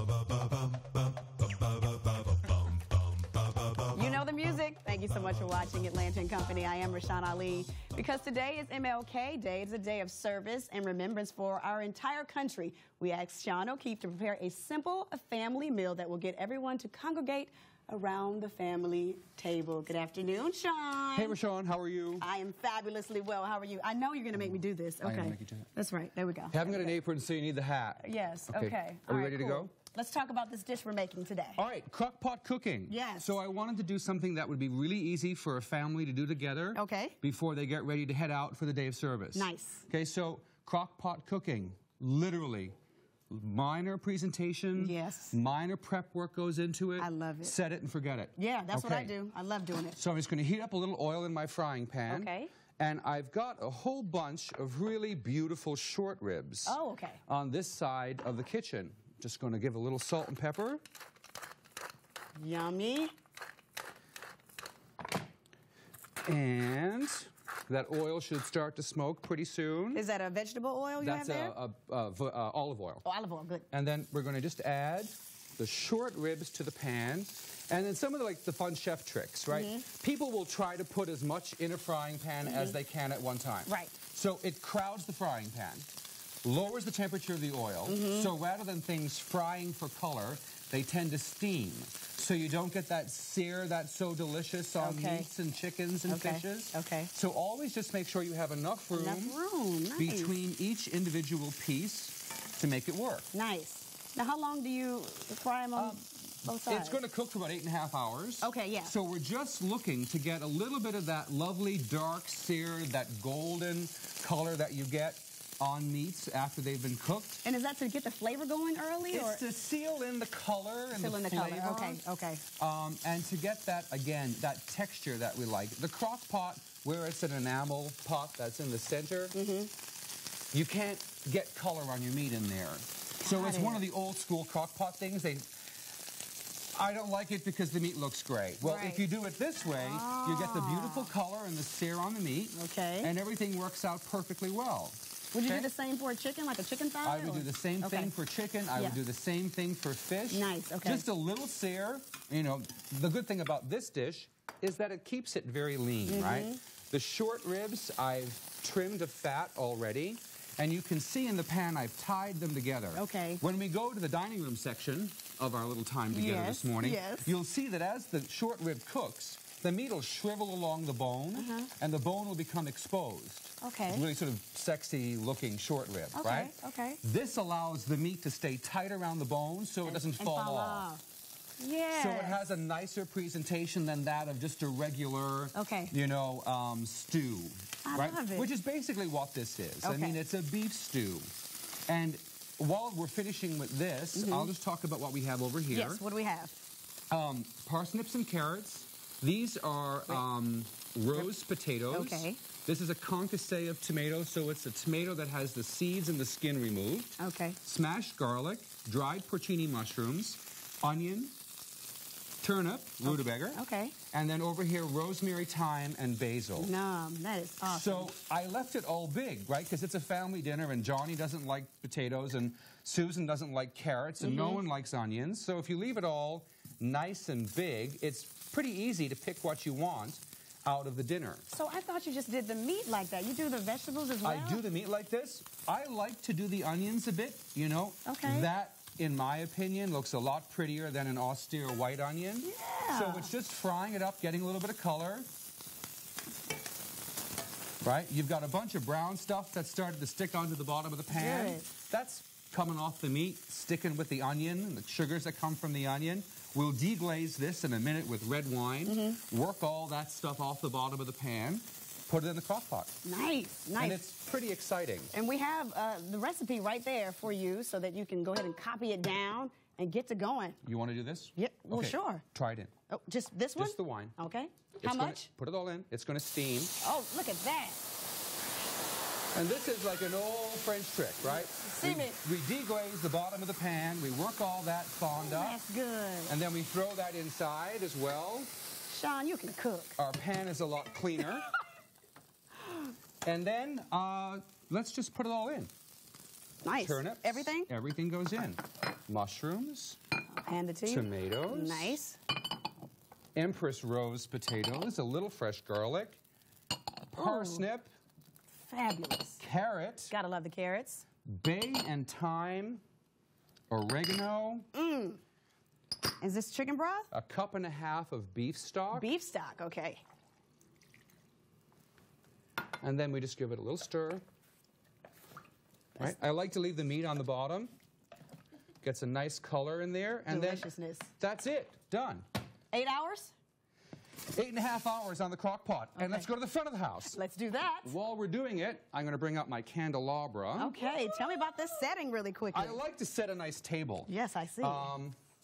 You know the music. Thank you so much for watching Atl&Co. I am Rashawn Ali. Because today is MLK Day. It's a day of service and remembrance for our entire country. We asked Sean O'Keefe to prepare a simple family meal that will get everyone to congregate around the family table. Good afternoon, Sean. Hey, Rashawn, how are you? I am fabulously well. How are you? I know you're going to make me do this. Okay. I'm gonna make you do it. That's right. There we go. Haven't got an apron, so you need the hat. Yes. Okay. Are we ready to go? Let's talk about this dish we're making today. All right, crock pot cooking. Yes. So I wanted to do something that would be really easy for a family to do together. Okay. Before they get ready to head out for the day of service. Nice. Okay, so crock pot cooking, literally. Minor presentation. Yes. Minor prep work goes into it. I love it. Set it and forget it. Yeah, that's what I do. I love doing it. So I'm just going to heat up a little oil in my frying pan. Okay. And I've got a whole bunch of really beautiful short ribs. Oh, okay. On this side of the kitchen. Just going to give a little salt and pepper. Yummy. And that oil should start to smoke pretty soon. Is that a vegetable oil you have there? That's olive oil. Oh, olive oil, good. And then we're going to just add the short ribs to the pan. And then some of the fun chef tricks, right? People will try to put as much in a frying pan as they can at one time. Right. So it crowds the frying pan, lowers the temperature of the oil. So rather than things frying for color, they tend to steam. So you don't get that sear that's so delicious on meats and chickens and fishes. Okay. So always just make sure you have enough room, Nice. between each individual piece to make it work. Nice. Now, how long do you fry them on both sides? It's going to cook for about 8.5 hours. Okay, yeah. So we're just looking to get a little bit of that lovely dark sear, that golden color that you get on meats after they've been cooked. And is that to get the flavor going early? It's to seal in the color and the flavor. Okay. And to get that, again, that texture that we like. The crock pot, where it's an enamel pot that's in the center, you can't get color on your meat in there. So it's one of the old school crock pot things. I don't like it because the meat looks great. Well, if you do it this way, you get the beautiful color and the sear on the meat. Okay. And everything works out perfectly well. Would you do the same for a chicken, like a chicken thigh? I would do the same thing for chicken. I would do the same thing for fish. Nice, okay. Just a little sear. You know, the good thing about this dish is that it keeps it very lean, right? The short ribs, I've trimmed the fat already. And you can see in the pan, I've tied them together. Okay. When we go to the dining room section of our little time together this morning, you'll see that as the short rib cooks, the meat will shrivel along the bone, and the bone will become exposed. Okay. It's really sort of sexy-looking short rib, right? Okay. This allows the meat to stay tight around the bone so it doesn't fall off. Yeah. So it has a nicer presentation than that of just a regular, you know, stew. I love it. Which is basically what this is. I mean, it's a beef stew. And while we're finishing with this, I'll just talk about what we have over here. Yes, what do we have? Parsnips and carrots. These are rose potatoes. Okay. This is a concassé of tomatoes, so it's a tomato that has the seeds and the skin removed. Okay. Smashed garlic, dried porcini mushrooms, onion, turnip, rutabaga. Okay. And then over here, rosemary, thyme, and basil. No, that is awesome. So I left it all big, right? Because it's a family dinner, and Johnny doesn't like potatoes, and Susan doesn't like carrots, and no one likes onions. So if you leave it all nice and big, it's pretty easy to pick what you want out of the dinner. So I thought you just did the meat like that. You do the vegetables as well? I do the meat like this. I like to do the onions a bit, you know. Okay. That, in my opinion, looks a lot prettier than an austere white onion. Yeah. So it's just frying it up, getting a little bit of color. Right? You've got a bunch of brown stuff that started to stick onto the bottom of the pan. Good. That's coming off the meat, sticking with the onion and the sugars that come from the onion. We'll deglaze this in a minute with red wine, work all that stuff off the bottom of the pan, put it in the crock pot. Nice, nice. And it's pretty exciting. And we have the recipe right there for you so that you can go ahead and copy it down and get to going. You want to do this? Yep, well, sure. Try it in. Oh, just this one? Just the wine. Okay. How much? Put it all in. It's going to steam. Oh, look at that. And this is like an old French trick, right? We deglaze the bottom of the pan. We work all that fond up. That's good. And then we throw that inside as well. Sean, you can cook. Our pan is a lot cleaner. And then let's just put it all in. Nice. Turnips. Everything? Everything goes in. mushrooms, I'll hand it to you. tomatoes, Nice. Empress rose potatoes, a little fresh garlic, parsnip, Fabulous. carrot, Gotta love the carrots. bay and thyme, oregano, Is this chicken broth? a cup and a half of beef stock, Beef stock, okay. and then we just give it a little stir. Right? I like to leave the meat on the bottom. Gets a nice color in there, and Deliciousness. then that's it. Done. 8 hours? 8.5 hours on the crock pot. And let's go to the front of the house. Let's do that. While we're doing it, I'm going to bring out my candelabra. Okay, tell me about this setting really quickly. I like to set a nice table. Yes, I see.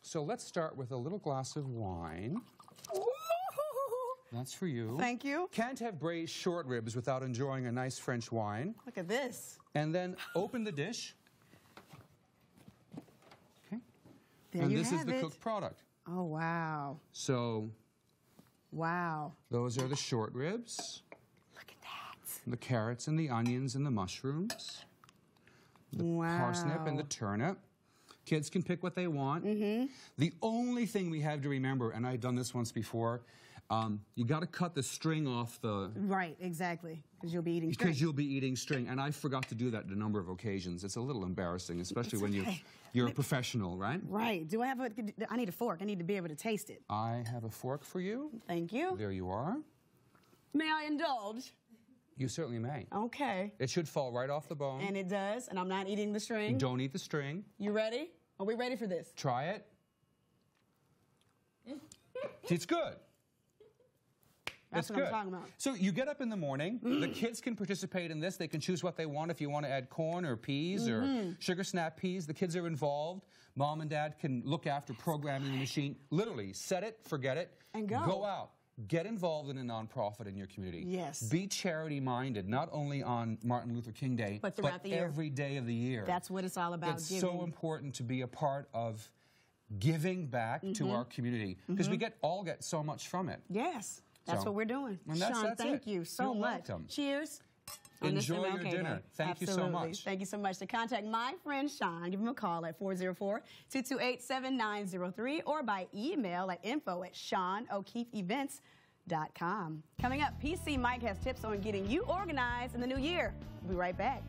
So let's start with a little glass of wine. Ooh. That's for you. Thank you. Can't have braised short ribs without enjoying a nice French wine. Look at this. And then open the dish. Okay. There and you this have is the it. cooked product. Oh, wow. So Wow. those are the short ribs. Look at that. The carrots and the onions and the mushrooms. The parsnip and the turnip. Kids can pick what they want. The only thing we have to remember, and I've done this once before, you got to cut the string off the... Right, exactly, because you'll be eating string. Because you'll be eating string, and I forgot to do that a number of occasions. It's a little embarrassing, especially when you're a professional, right? Right. Do I have a... I need a fork. I need to be able to taste it. I have a fork for you. Thank you. There you are. May I indulge? You certainly may. Okay. It should fall right off the bone. And it does, and I'm not eating the string. Don't eat the string. You ready? Are we ready for this? Try it. It's good. That's what I'm talking about. So you get up in the morning. The kids can participate in this. They can choose what they want. If you want to add corn or peas or sugar snap peas, the kids are involved. Mom and dad can look after programming the machine. Literally, set it, forget it, and go. Go out. Get involved in a nonprofit in your community. Yes. Be charity-minded, not only on Martin Luther King Day, but throughout the year. Every day of the year. That's what it's all about. It's so important to be a part of giving back to our community because we all get so much from it. Yes. That's what we're doing. That's thank you so much. Welcome. Cheers. Enjoy your dinner. Thank you so much. Thank you so much. To contact my friend Sean, give him a call at 404-228-7903 or by email at info@SeanO'KeefeEvents.com. Coming up, PC Mike has tips on getting you organized in the new year. We'll be right back.